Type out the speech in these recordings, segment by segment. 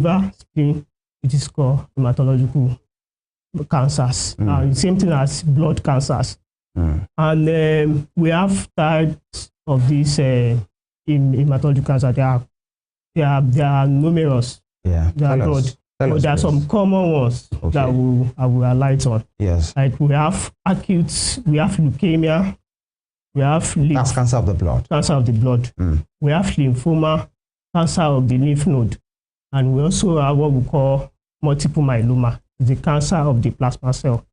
liver, spleen, it is called hematological cancers. Same thing as blood cancers. And we have types of these hematological cancer. There are numerous. Yeah. They are broad. But there are some common ones that I will highlight on. Yes. Like we have leukemia, we have that's cancer of the blood. Cancer of the blood. We have lymphoma, cancer of the lymph node, and we also have what we call multiple myeloma, the cancer of the plasma cell.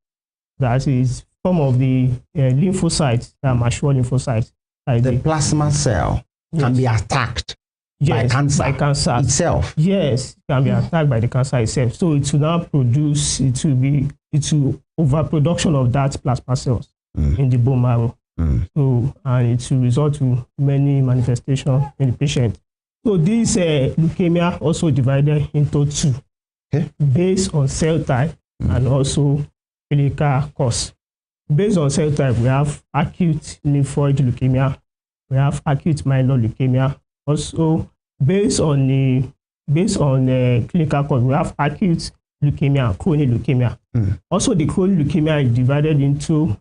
That is form of the lymphocytes, the mature lymphocytes. Like the plasma cell can be attacked by cancer itself. Yes, it can be attacked by the cancer itself. So it will now produce, it will overproduction of that plasma cells in the bone marrow. So, and it will result to many manifestations in the patient. So this leukemia also divided into two, based on cell type and also clinical cause. Based on cell type, we have acute lymphoid leukemia, we have acute myeloid leukemia. Also, based on clinical cause, we have acute leukemia and chronic leukemia. Also, the chronic leukemia is divided into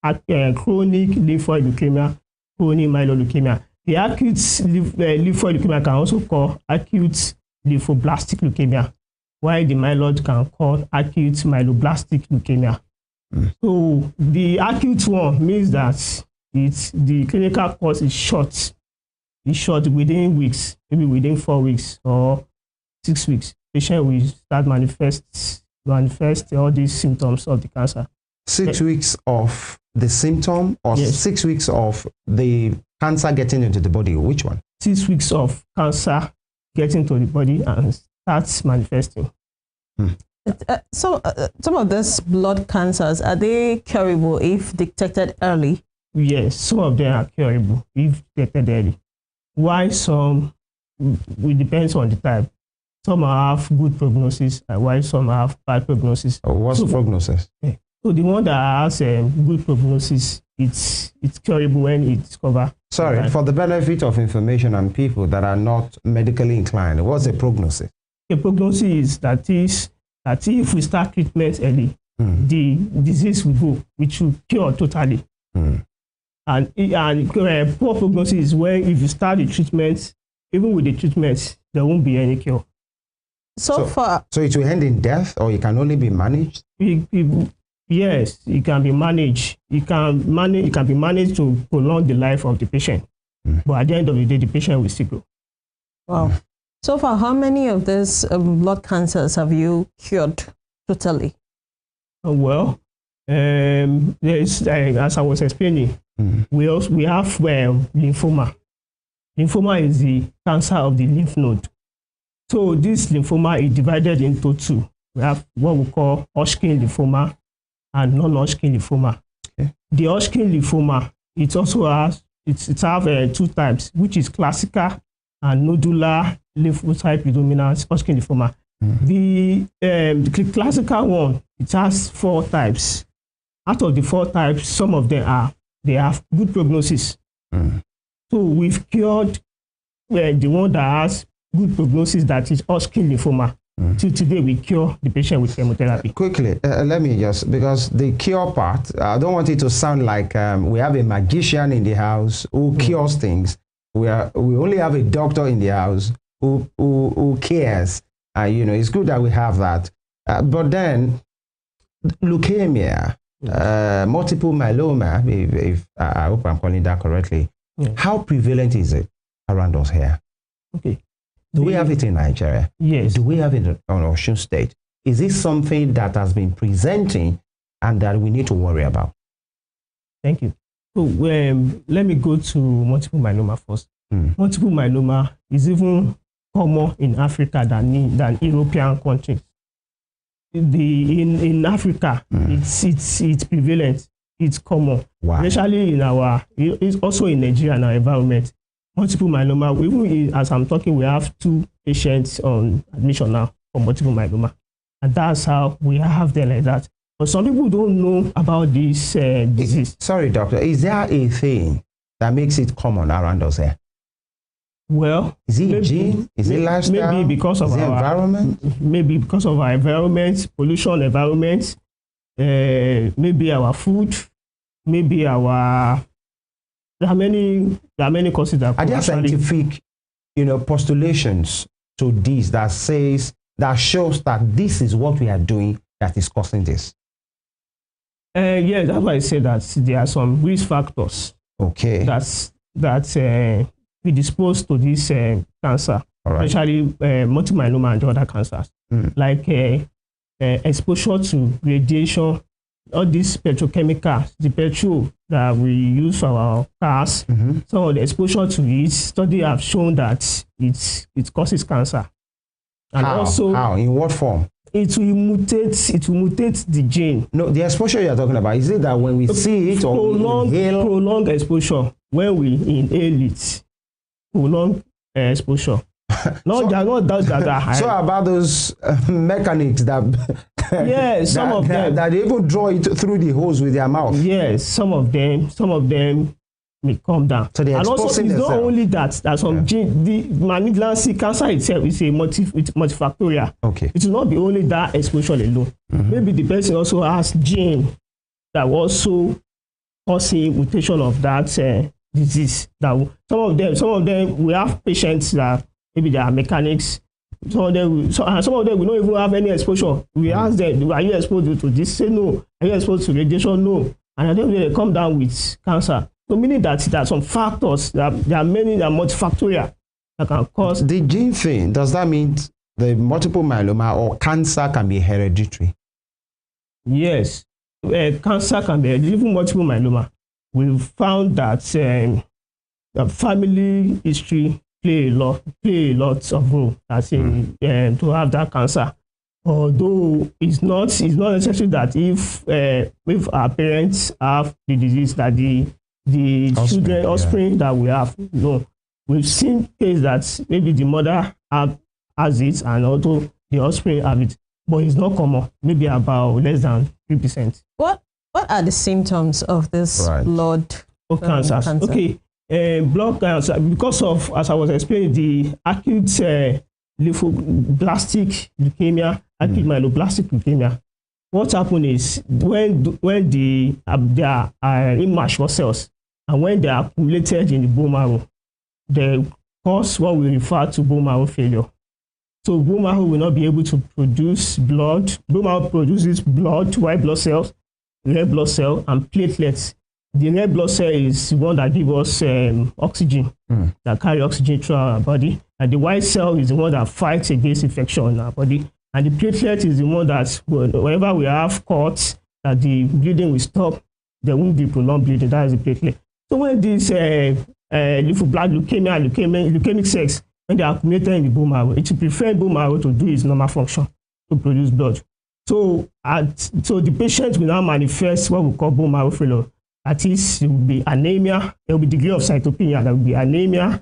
chronic lymphoid leukemia, chronic myeloid leukemia. The acute lymphoid leukemia can also call acute lymphoblastic leukemia, while the myeloid can call acute myeloblastic leukemia. So the acute one means that the clinical course is short. It's short within weeks, maybe within 4 weeks or 6 weeks. Patient will start manifest all these symptoms of the cancer. 6 weeks of the symptom, or 6 weeks of the cancer getting into the body? Which one? 6 weeks of cancer getting to the body and starts manifesting. So some of these blood cancers, are they curable if detected early? Yes, some of them are curable if detected early. Why some, it depends on the type. Some have good prognosis, while some have bad prognosis. What's the prognosis? So the one that has good prognosis, it's curable when it's discovered. Sorry, for the benefit of information and people that are not medically inclined, what's the prognosis? The prognosis is that if we start treatment early, the disease will go, which will cure totally. And poor prognosis is when if you start the treatment, even with the treatment, there won't be any cure. So it will end in death, or it can only be managed? Yes, it can be managed. It can be managed to prolong the life of the patient. But at the end of the day, the patient will still go. Wow. So far, how many of these blood cancers have you cured totally? Well, there's, as I was explaining, we have lymphoma. Lymphoma is the cancer of the lymph node. So this lymphoma is divided into two. We have what we call Hodgkin lymphoma and non-Hodgkin lymphoma. The Hodgkin lymphoma, it also has two types, which is classical and nodular lymphocyte predominant Hodgkin lymphoma. The classical one, it has 4 types. Out of the 4 types, some of them they have good prognosis. So we've cured the one that has good prognosis, that is Hodgkin lymphoma. Till today, we cure the patient with chemotherapy. Quickly, let me just, because the cure part, I don't want it to sound like we have a magician in the house who cures things. We only have a doctor in the house who cares. It's good that we have that. But then, leukemia, multiple myeloma, if I hope I'm calling that correctly, how prevalent is it around us here? Okay. Do we have it in Nigeria? Yes. Do we have it on Osun State? Is this something that has been presenting and that we need to worry about? Thank you. So let me go to multiple myeloma first. Multiple myeloma is even common in Africa than European countries. In Africa, it's prevalent. It's common. Wow. Especially it's also in Nigeria and our environment. Multiple myeloma, even as I'm talking, we have 2 patients on admission now for multiple myeloma. And that's how we have them like that. But some people don't know about this disease. Sorry, doctor, is there a thing that makes it common around us here? Well, is it gene? Is it lifestyle? Maybe because of our environment. Maybe because of our environment, pollution environment. Maybe our food. Maybe our. There are many causes that. Are there scientific, postulations to this that shows that this is what we are doing that is causing this? Yeah, that's why I say that there are some risk factors. Okay. That predispose to this cancer, right. Especially multiple myeloma and other cancers, like exposure to radiation, all these petrochemicals, the petrol that we use for our cars. So the exposure to it, studies have shown that it causes cancer. And how? In what form? It will mutate the gene. No, the exposure you are talking about, is it that when we see it or we inhale? Prolonged exposure, when we inhale it, prolonged exposure. No, they are not that high. So about those mechanics that yes, some of them that they even draw it through the hose with their mouth. Yes, some of them may come down. So and also, it's not only that some gene, the malignancy cancer itself is multifactorial. Okay. It will not be only that exposure alone. Maybe the person also has gene that also causing mutation of that disease. That some of them we have patients that maybe they are mechanics. Some of them we don't even have any exposure. We ask them, are you exposed to this? Say no. Are you exposed to radiation? No. And then they come down with cancer. So meaning that there are some factors, there are many that are multifactorial that can cause. The gene thing, does that mean the multiple myeloma or cancer can be hereditary? Yes. Cancer can be hereditary, even multiple myeloma. We've found that the family history play a lot of role as in to have that cancer. Although it's not necessary that if our parents have the disease that the offspring that we have. No, we've seen cases that maybe the mother has it and also the offspring have it, but it's not common. Maybe about less than 3%. What are the symptoms of this blood cancer? Okay, blood cancer, because of, as I was explaining, the acute lymphoblastic leukemia, acute myeloblastic leukemia. What happens is when they are immature cells and when they are accumulated in the bone marrow, they cause what we refer to bone marrow failure. So bone marrow will not be able to produce blood. Bone marrow produces blood, white blood cells, red blood cell, and platelets. The red blood cell is the one that gives us oxygen, that carry oxygen through our body. And the white cell is the one that fights against infection in our body. And the platelet is the one that, whenever we have cuts, that the bleeding will stop, there won't be prolonged bleeding. That is the platelet. So when these leukemic cells, when they are accumulated in the bone marrow, it will prevent bone marrow to do its normal function to produce blood. So the patient will now manifest what we call bone marrow failure. That is, it will be anemia, there will be degree of cytopenia, there will be anemia,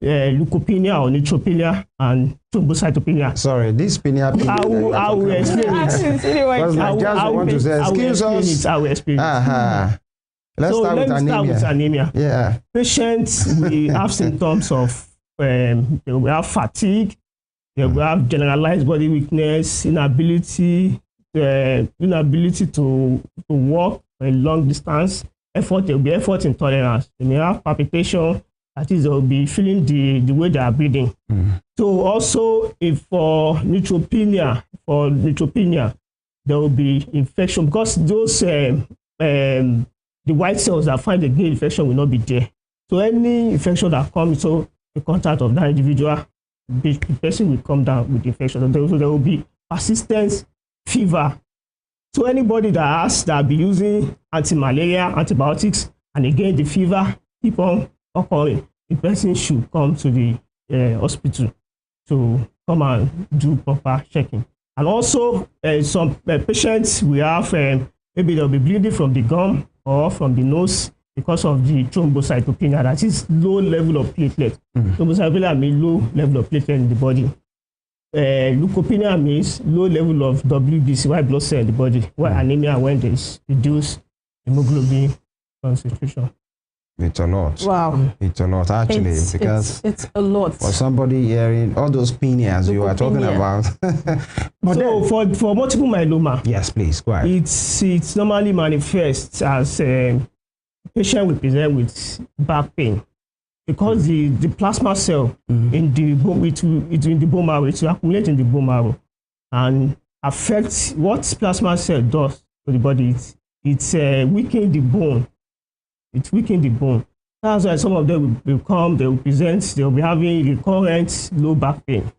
leukopenia or neutropenia, and thrombocytopenia. Sorry, this penia. I will explain it. I want to say, excuse us. I will explain it. Let's start with anemia. Yeah. Patients will have symptoms of they will have fatigue, they will have generalized body weakness, inability to walk a long distance, there will be effort intolerance. They may have palpitation, that is, they will be feeling the way they are breathing. So also, if for neutropenia, there will be infection because those the white cells that find the gain infection will not be there. So any infection that comes to the contact of that individual, the person will come down with the infection. So there will be persistent fever. So anybody that be using anti-malaria, antibiotics, and again the fever keep on occurring, the person should come to the hospital to come and do proper checking. And also some patients will have maybe they'll be bleeding from the gum or from the nose because of the thrombocytopenia, that is low level of platelet. Thrombocytopenia means low level of platelet in the body. Leukopenia means low level of WBC, white blood cell in the body, while anemia when there is reduced hemoglobin concentration. It's a lot. Wow. It's a lot, actually, because it's a lot. for somebody hearing all those opinions you are talking about. But so for multiple myeloma, yes, please, go ahead. It's normally manifests as patient will present with back pain because the plasma cell in the bone, it's in the bone marrow, it will accumulate in the bone marrow and affects what plasma cell does to the body. It's weaken the bone. It weakens the bone. That's why some of them will come, they will present, they will be having recurrent low back pain,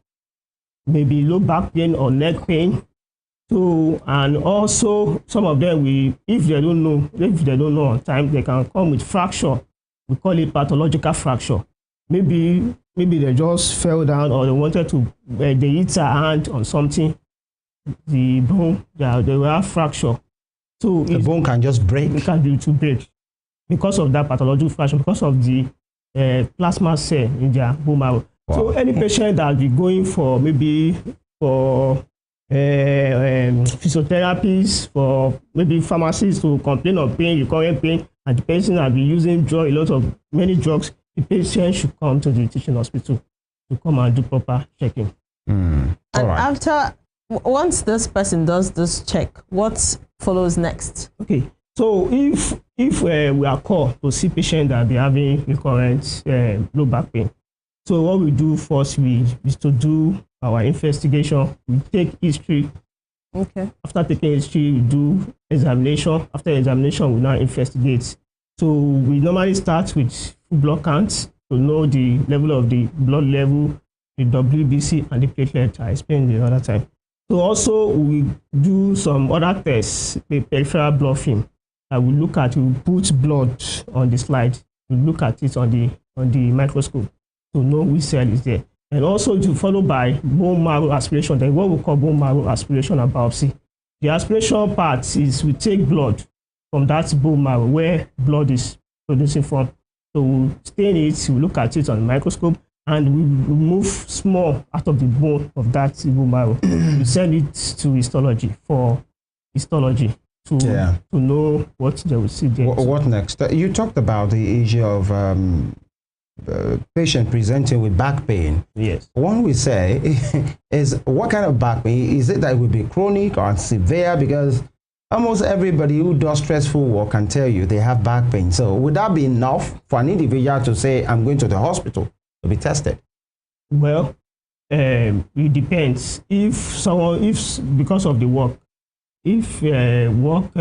maybe low back pain or neck pain. So, and also some of them will, if they don't know on time, they can come with fracture. We call it pathological fracture. Maybe they just fell down or they wanted to, they hit their hand on something, the bone, they will have fracture. So the bone can just break. It can be to break because of that pathological fracture, because of the plasma cell in their bone marrow. Wow. So any patient that will be going for maybe for physiotherapies, for maybe pharmacists to complain of pain, recurrent pain, and the patient will be using many drugs, the patient should come to the teaching hospital to come and do proper checking. And right. Once this person does this check, what follows next? Okay, so if we are called to see patients that be having recurrent low back pain, so what we do first is to do our investigation. We take history. Okay. After taking history, we do examination. After examination, we now investigate. So we normally start with full blood counts to know the level of the blood level, the WBC, and the platelet. I explained the other time. So also we do some other tests, the peripheral blood film. We look at, we put blood on the slide. We look at it on the microscope to know which cell is there. And also to follow by bone marrow aspiration, then what we call bone marrow aspiration and biopsy. The aspiration part is we take blood from that bone marrow where blood is producing from. So we stain it, we look at it on the microscope, and we remove small out of the bone of that bone marrow. We send it to histology for histology to know what they will see there. What next? You talked about the issue of patient presenting with back pain. Yes. One we say is, what kind of back pain? Is it that it will be chronic or severe? Because almost everybody who does stressful work can tell you they have back pain. So would that be enough for an individual to say, I'm going to the hospital to be tested? Well, it depends. If because of the work, if work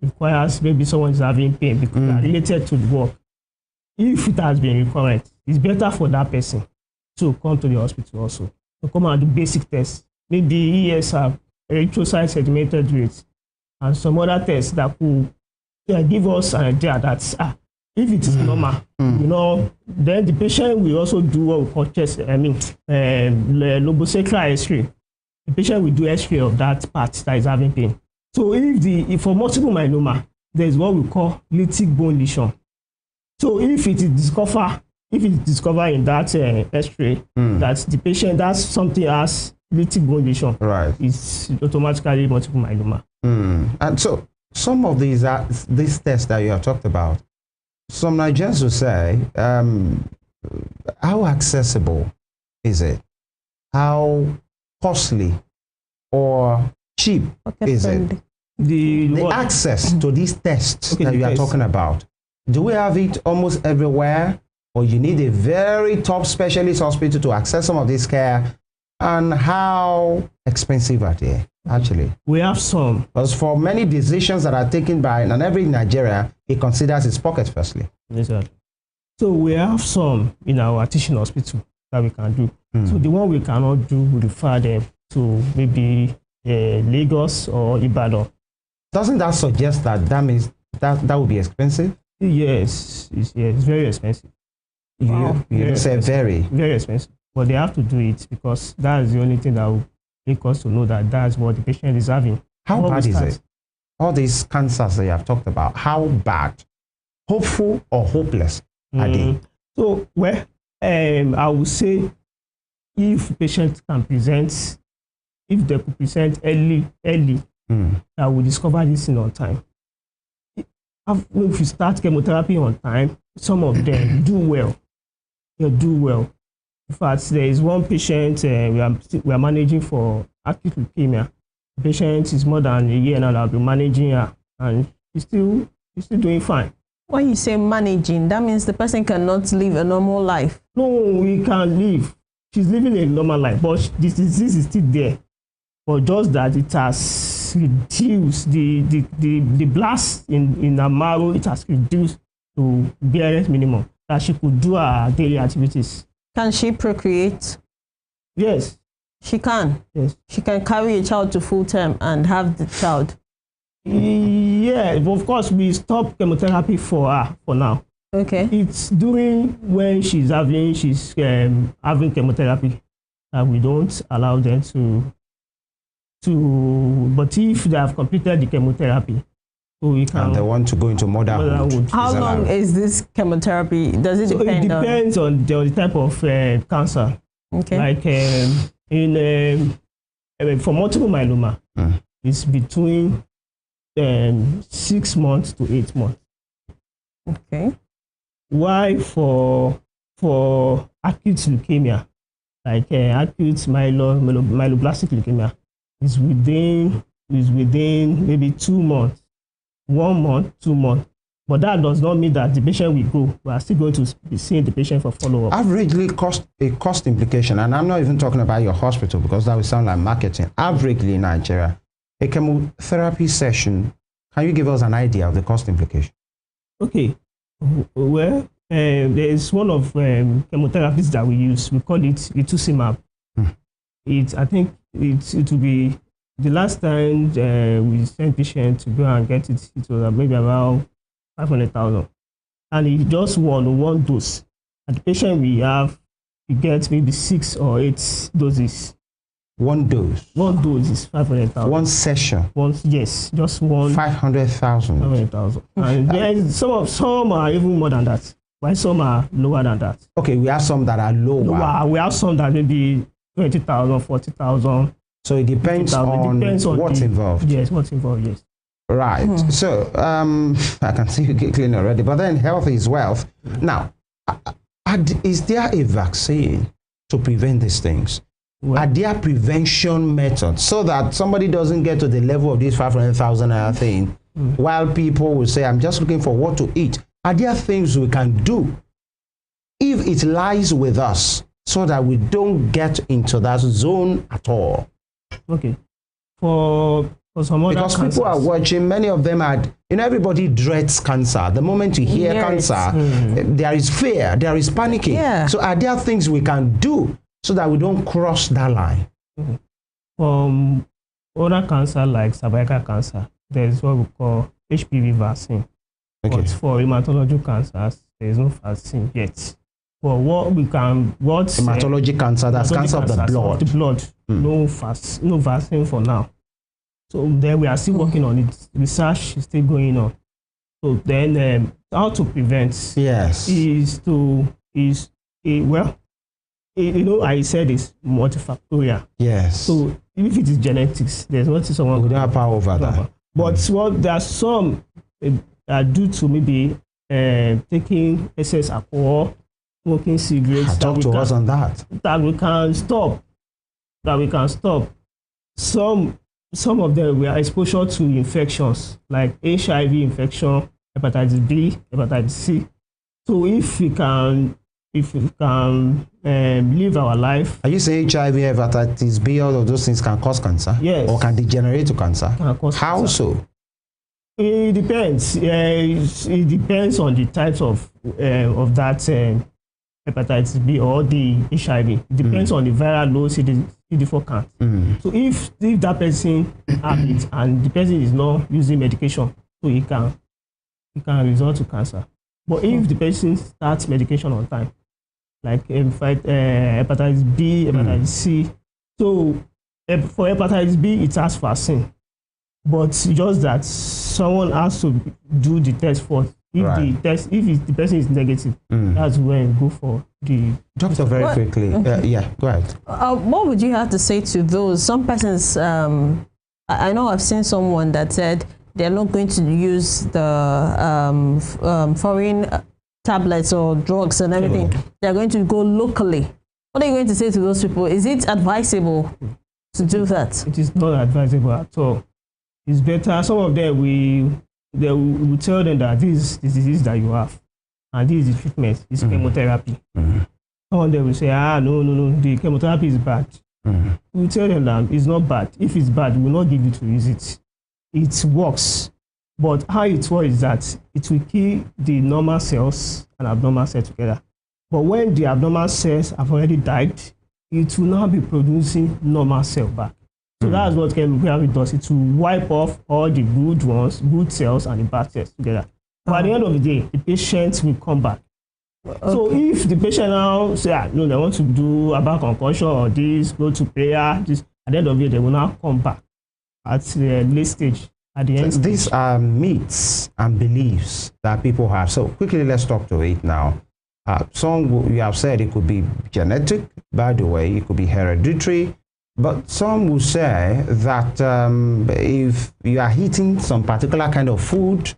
requires maybe someone is having pain because related to the work, if it has been recurrent, it's better for that person to come to the hospital also, to come and do basic tests, maybe ESR, erythrocyte sedimented rate, and some other tests that could give us an idea that if it is normal, then the patient will also do what we call lobosacral X-ray. The patient will do X-ray of that part that is having pain. So if for multiple myeloma, there is what we call lytic bone lesion. So if it is discovered in that X-ray that the patient does something as lytic bone lesion, right, it's automatically multiple myeloma. And so some of these tests that you have talked about, some Nigerians will say, how accessible is it? How costly or cheap is it? The access to these tests that you are talking about. Do we have it almost everywhere, or you need a very top specialist hospital to access some of this care? And how expensive are they, actually? We have some. Because for many decisions that are taken by, and every Nigerian, he considers his pocket firstly. Exactly. So we have some in our teaching hospital that we can do. So the one we cannot do, we refer them to maybe Lagos or Ibadan. Doesn't that suggest that means that would be expensive? Yes, it's very expensive. You say very expensive, but they have to do it because that is the only thing that will make us to know that that's what the patient is having. How bad is it? All these cancers that you have talked about, how bad? Hopeful or hopeless are they? So, well, I would say if patients can present, if they could present early, I will discover this thing on time. If you start chemotherapy on time, some of them do well. They do well. In fact, there is one patient we are managing for acute leukemia. The patient is more than a year now that I've been managing her, and she's still doing fine. When you say managing, that means the person cannot live a normal life. No, we can live. She's living a normal life, but this disease is still there. But just that it has reduced the blast in her marrow. It has reduced to barest minimum that she could do her daily activities. Can she procreate? Yes. She can. Yes. She can carry a child to full term and have the child. Yeah, but of course we stop chemotherapy for her for now. Okay. It's during when she's having chemotherapy that we don't allow them to. But if they have completed the chemotherapy, so we can. And they want to go into motherhood. How long is this chemotherapy? Does it depend? It depends on the type of cancer. Okay. Like for multiple myeloma, it's between 6 months to 8 months. Okay. Why for acute leukemia, like acute myeloblastic leukemia, is within maybe 2 months, 1 month, 2 months. But that does not mean that the patient will go. We are still going to be seeing the patient for follow-up. Averagely, cost implication, and I'm not even talking about your hospital because that will sound like marketing. Averagely in Nigeria, a chemotherapy session, can you give us an idea of the cost implication? Okay. Well, there is one of chemotherapies that we use. We call it rituximab. I think it will be the last time we sent patients to go and get it. It was maybe around 500,000, and he just one dose. And the patient we get maybe 6 or 8 doses. One dose. One dose is 500,000. One session. Yes, just one. 500,000. 500,000. And then some are even more than that. While some are lower than that. Okay, we have some that are lower. We have some that maybe 20,000, 40,000. So it depends on what's involved. Yes, what's involved. Yes. Right. So I can see you giggling already. But then health is wealth. Now, is there a vaccine to prevent these things? Well, are there prevention methods so that somebody doesn't get to the level of this 500,000 thing while people will say, I'm just looking for what to eat? Are there things we can do if it lies with us so that we don't get into that zone at all? Okay. For some other because cancers, people are watching, many of them are, everybody dreads cancer. The moment you hear cancer, there is fear, there is panicking. Yeah. So are there things we can do so that we don't cross that line? Other cancer like cervical cancer, there is what we call HPV vaccine. Okay. But for hematologic cancers, there is no vaccine yet. But hematologic cancer, that's cancer of the blood. The blood, no vaccine for now. So then we are still working on it. Research is still going on. So then how to prevent? Yes. I said it's multifactorial. Yes. So if it is genetics, there's what someone. We don't have power over that. But there are some due to maybe taking excess alcohol, smoking cigarettes. Talk to us on that. That we can stop. Some of them were exposure to infections like HIV infection, hepatitis B, hepatitis C. So if we can live our life. Are you saying HIV, hepatitis B, all of those things can cause cancer? Yes. Or can degenerate to cancer? How cancer. So? It depends. It depends on the types of that hepatitis B or the HIV. It depends on the viral load CD4 count. So if that person has it and the person is not using medication, so it can result to cancer. But if the person starts medication on time, like hepatitis B, hepatitis C, so for hepatitis B it has vaccine, but just that someone has to do the test first. If the person is negative, that's when go for the doctor. Very quickly, yeah, go ahead. What would you have to say to those? Some persons, I know I've seen someone that said they're not going to use the foreign tablets or drugs and everything, they're going to go locally. What are you going to say to those people? Is it advisable to do that? It is not advisable at all. It's better. Some of them we tell them that this is the disease that you have, and this is the treatment. It's chemotherapy. Some of them will say, no, the chemotherapy is bad. We tell them that it's not bad. If it's bad, we will not give you to use it. It works. But how it works is that it will kill the normal cells and abnormal cells together. But when the abnormal cells have already died, it will now be producing normal cell back. So that's what chemotherapy does. It will wipe off all the good ones, good cells, and the bad cells together. But at the end of the day, the patient will come back. Okay. So if the patient now say, no, they want to do a back concussion or this, go to prayer, this, at the end of the day, they will now come back at the late stage. At the end. These are myths and beliefs that people have. So quickly, let's talk to it now. Some, you have said it could be genetic, by the way, it could be hereditary, but some will say that if you are eating some particular kind of food,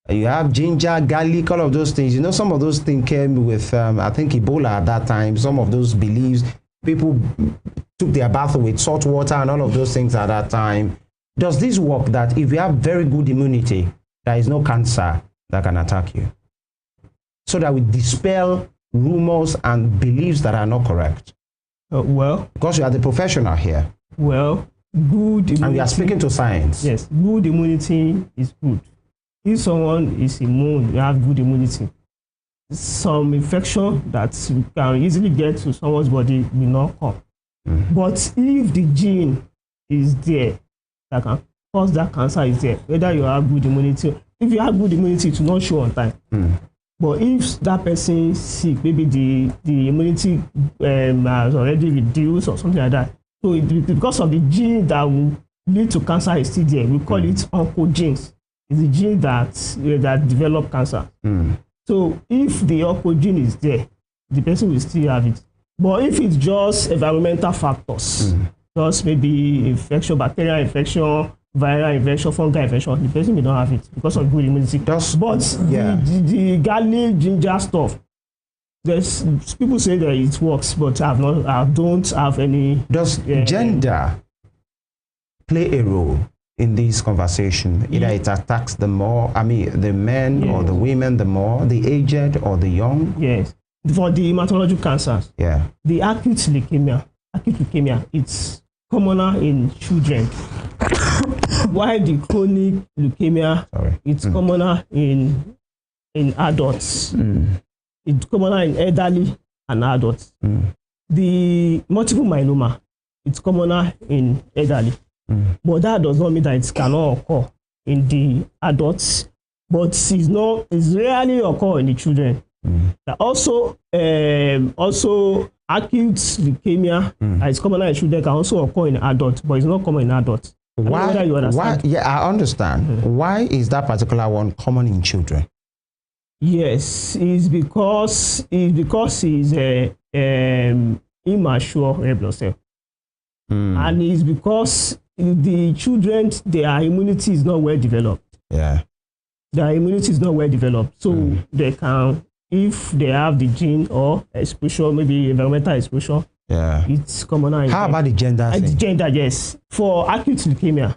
you have ginger, garlic, all of those things. You know, some of those things came with, I think, Ebola at that time. Some of those beliefs, people took their bath with salt water and all of those things at that time. Does this work that if you have very good immunity, there is no cancer that can attack you? So that we dispel rumors and beliefs that are not correct. Well, because you are the professional here. Well, good immunity. And we are speaking to science. Yes, good immunity is good. If someone is immune, you have good immunity. Some infection that you can easily get to someone's body will not come. But if the gene is there, that can cause that cancer is there, whether you have good immunity, if you have good immunity, it will not show on time. But if that person is sick, maybe the immunity has already reduced or something like that, so because of the gene that will lead to cancer is still there, we call it oncogenes. It's the gene that develop cancer. So if the oncogene is there, the person will still have it. But if it's just environmental factors, just maybe infection, bacterial infection, viral infection, fungal infection, the person may not have it because of good immunity. But the garlic, ginger stuff, there's people say that it works, but I don't have any. Does gender play a role in this conversation? Either it attacks the men or the women, the more, the aged or the young? Yes. For the hematological cancers, the acute leukemia, it's commoner in children. While the chronic leukemia, it's commoner in adults. It's commoner in elderly and adults. The multiple myeloma, it's commoner in elderly. But that does not mean that it cannot occur in the adults. But it's rarely occur in the children. Also acute leukemia, it's commoner in children, can also occur in adults, but it's not common in adults. Why? Yeah, I understand. Why is that particular one common in children? Yes, it's because it's immature red blood cell, and it's because the children, their immunity is not well developed. Their immunity is not well developed, so they can, if they have the gene or exposure, maybe environmental exposure. It's common. How about the gender thing? The gender, yes. For acute leukemia,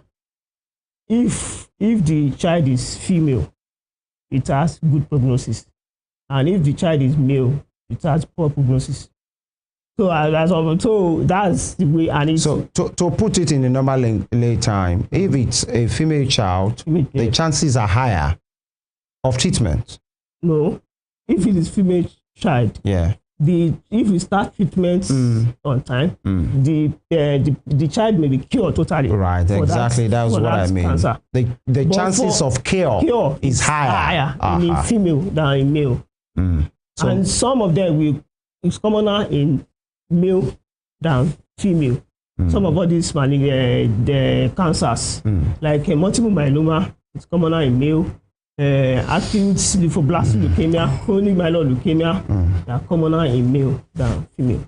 if the child is female, it has good prognosis, and if the child is male, it has poor prognosis. So that's the way. And so to put it in the normal lay time, if it's a female child, the chances are higher of treatment. No, if it is female child, if we start treatment on time, the child may be cured totally. Right, exactly. That's what I mean. Cancer. The chances of cure is higher in a female than in male. And some of them it's commoner in male than female. Some of all these the cancers, like multiple myeloma, it's commoner in male. Acute lymphoblastic leukemia, chronic myeloid leukemia, they are commoner in male than female.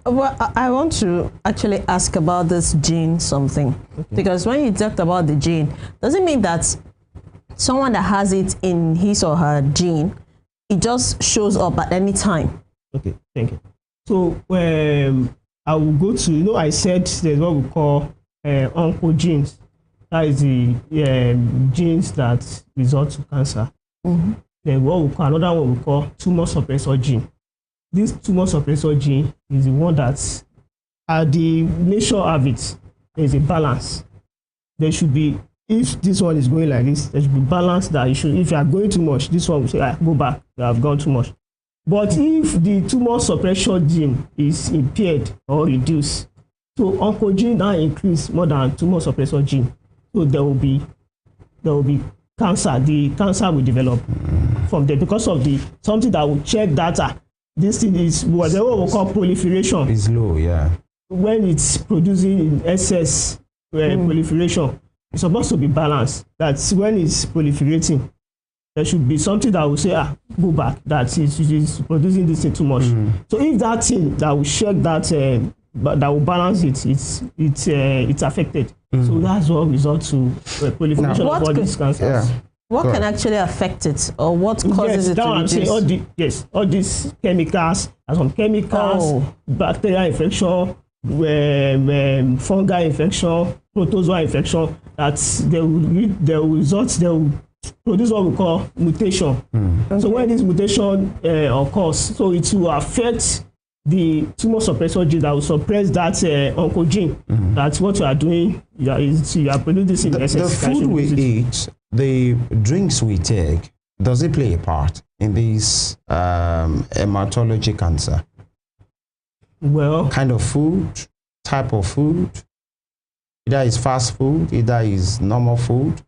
Well, I want to actually ask about this gene something, because when you talked about the gene, does it mean that someone that has it in his or her gene it just shows up at any time? Okay, thank you. So I will go to, I said there's what we call oncogenes. That is the genes that result to cancer. Mm-hmm. Then what we call, another one we call tumor suppressor gene. This tumor suppressor gene is the one that, at the nature of it, there is a balance. There should be, if this one is going like this, there should be balance that you should, if you are going too much, this one will say, go back, you have gone too much. But if the tumor suppression gene is impaired or reduced, so oncogene now increase more than tumor suppressor gene, so there will be cancer. The cancer will develop from there because of the something that will check data. This thing is what we call proliferation. It's low, yeah. When it's producing in excess proliferation, it's supposed to be balanced. That's when it's proliferating. There should be something that will say, go back, that is producing this thing too much. So if that thing that will check that, that will balance it, it's affected. So that's what results to proliferation of all these cancers. Yeah. What can actually affect it, or what causes it to reduce? All these chemicals, some chemicals, bacterial infection, fungal infection, protozoa infection, that they will produce what we call mutation. So when this mutation occurs, so it will affect the tumor suppressor gene that will suppress that oncogene. That's what you are doing. You are producing the food we eat, the drinks we take, does it play a part in this hematology cancer? Well, kind of food, type of food, either is fast food, either is normal food.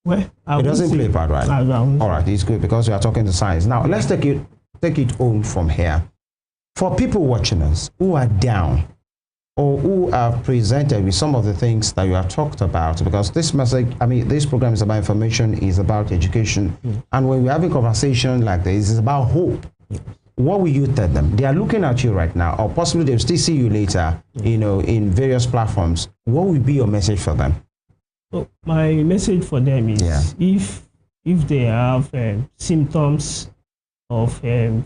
Well, it doesn't play a part, right? All right, it's good because we are talking to science. Now, let's take it home from here. For people watching us who are down or who are presented with some of the things that you have talked about, because this message, this program is about information, is about education. And when we're having a conversation like this, it's about hope. What will you tell them? They are looking at you right now, or possibly they'll still see you later, in various platforms. What will be your message for them? So my message for them is, if they have symptoms of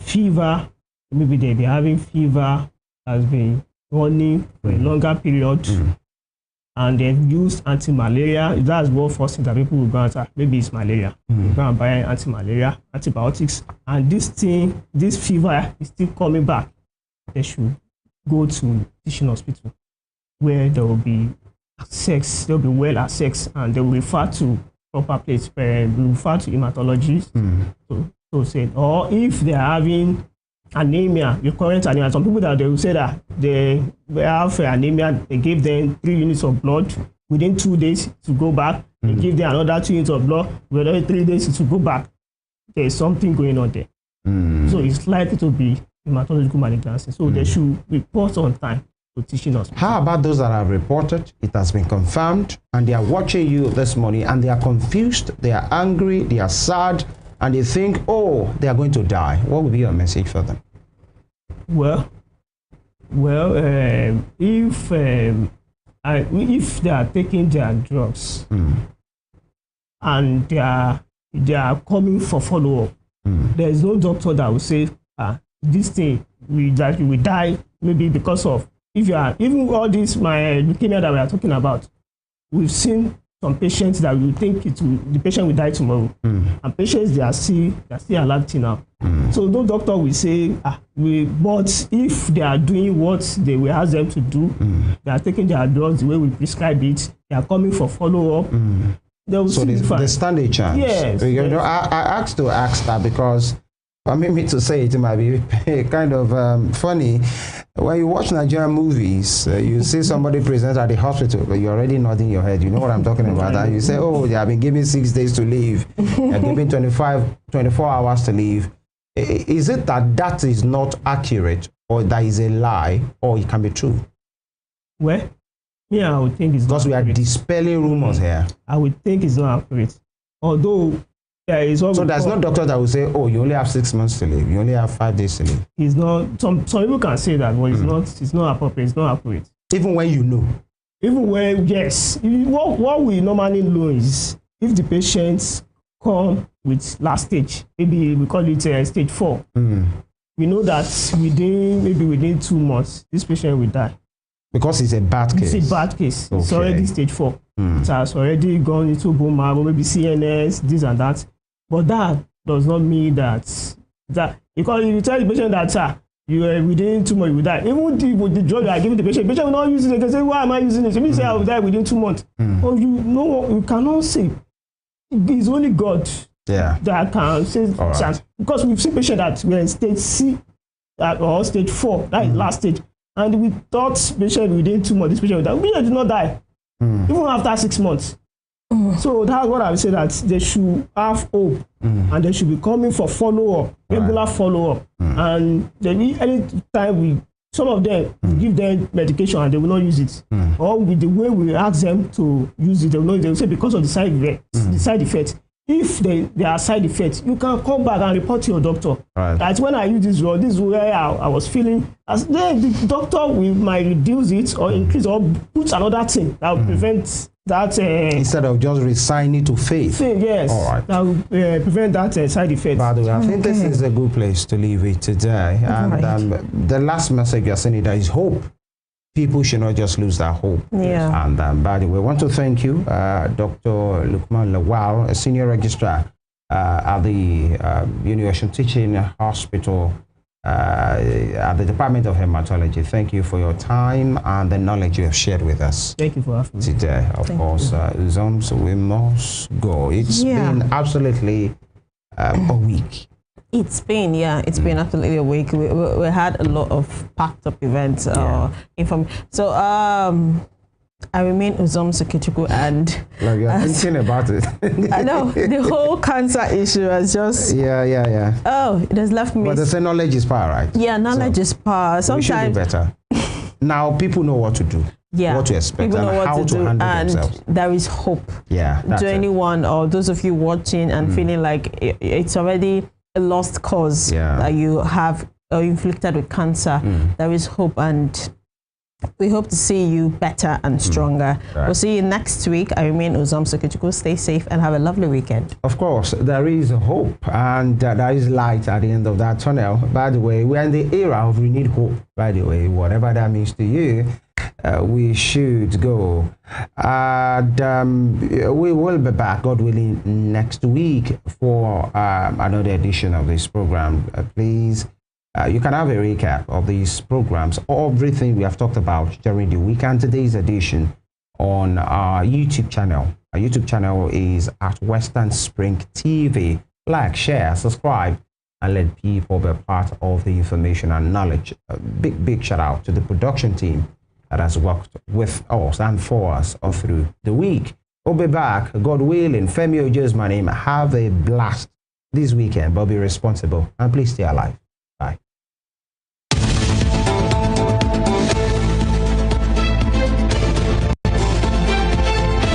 fever, maybe they be having fever has been running for a longer period, and they've used anti-malaria. That's what first thing that people will go and say, maybe it's malaria. You go and buy anti-malaria, antibiotics, and this fever is still coming back. They should go to teaching hospital where there will be sex, they'll be well at sex, and they will refer to proper place, refer to hematologists. So say, or if they are having anemia, recurrent anemia. Some people that they will say that they have anemia, they give them 3 units of blood within 2 days to go back. They give them another 2 units of blood within 3 days to go back. There's something going on there. So it's likely to be hematological malignancy. So they should report on time to teaching us. How about those that have reported, it has been confirmed, and they are watching you this morning and they are confused, they are angry, they are sad, and they think, oh, they are going to die? What would be your message for them? Well, if they are taking their drugs and they are coming for follow-up, there is no doctor that will say, this thing that you will die maybe because of, if you are, even all this leukemia that we are talking about, we've seen some patients that we think the patient will die tomorrow, and patients they are still alive till now. So no doctor will say, but if they are doing what they will ask them to do, they are taking their drugs the way we prescribe it, they are coming for follow-up, so they stand a chance. Yes. I asked that because for me to say it might be kind of funny. When you watch Nigerian movies, you see somebody present at the hospital, but you're already nodding your head. You know what I'm talking about. And you say, oh, they have been given 6 days to live. They're given 24 hours to live. Is it that is not accurate, or that is a lie, or it can be true? Well, yeah, I would think it's because we are dispelling rumors here. I would think it's not accurate. Although there is so there's no doctor that will say, oh, you only have 6 months to live, you only have 5 days to live. It's not. Some people can say that, but it's not appropriate. It's not accurate. Even when you know. Even when, yes. What we normally know is if the patient come with last stage. Maybe we call it stage 4. We know that within 2 months, this patient will die. Because it's a bad case. It's a bad case. Okay. It's already stage 4. It has already gone into bone marrow, maybe CNS, this and that. But that does not mean that because if you tell the patient that you within 2 months you will die, even with the drug you are giving the patient will not use it. They can say, why am I using it? You say I will die within 2 months. Or you cannot say. It's only God that can say chance. Because we've seen patients that were in stage C or stage 4, that is last stage. And we thought patient within 2 months, this patient will die. Patient did not die, even after 6 months. So that's what I would say, that they should have hope and they should be coming for follow-up, regular follow-up. And anytime some of them give them medication and they will not use it. Or with the way we ask them to use it, they will say because of the side effects. If there are side effects, you can come back and report to your doctor. That's when I use this drug, this is where I was feeling. As the doctor might reduce it or increase or put another thing that will prevent that. Instead of just resigning to faith. Yes. All right. That will prevent that side effect. By the way, I think this is a good place to leave it today. And the last message you're saying there is hope. People should not just lose their hope. Yeah. And by the way, I want to thank you, Dr. Lukman Lawal, a senior registrar at the University Teaching Hospital at the Department of Hematology. Thank you for your time and the knowledge you have shared with us. Thank you for having me today. Of course, Uzums, we must go. It's been absolutely a week. It's been absolutely a week. We had a lot of packed up events. So I remain Uzom Sekechukwu, and like you're thinking about it. I know the whole cancer issue has just oh, it has left me. But they say knowledge is power, right? Yeah, knowledge is power. Sometimes we should do better. Now people know what to do. What to expect and how to handle themselves. There is hope. To anyone or those of you watching and feeling like it's already a lost cause that you have inflicted with cancer. There is hope, and we hope to see you better and stronger. We'll see you next week. I remain Uzom Sekechukwu. Stay safe and have a lovely weekend. Of course, there is hope and there is light at the end of that tunnel. By the way, we're in the era of renewed hope. By the way, whatever that means to you, we should go. And we will be back, God willing, next week for another edition of this program. Please, you can have a recap of these programs, everything we have talked about during the week, and today's edition on our YouTube channel. Our YouTube channel is at Western Spring TV. Like, share, subscribe, and let people be part of the information and knowledge. A big shout out to the production team that has worked with us and for us all through the week. We'll be back, God willing. Femi Ojo is my name. Have a blast this weekend, but be responsible and please stay alive.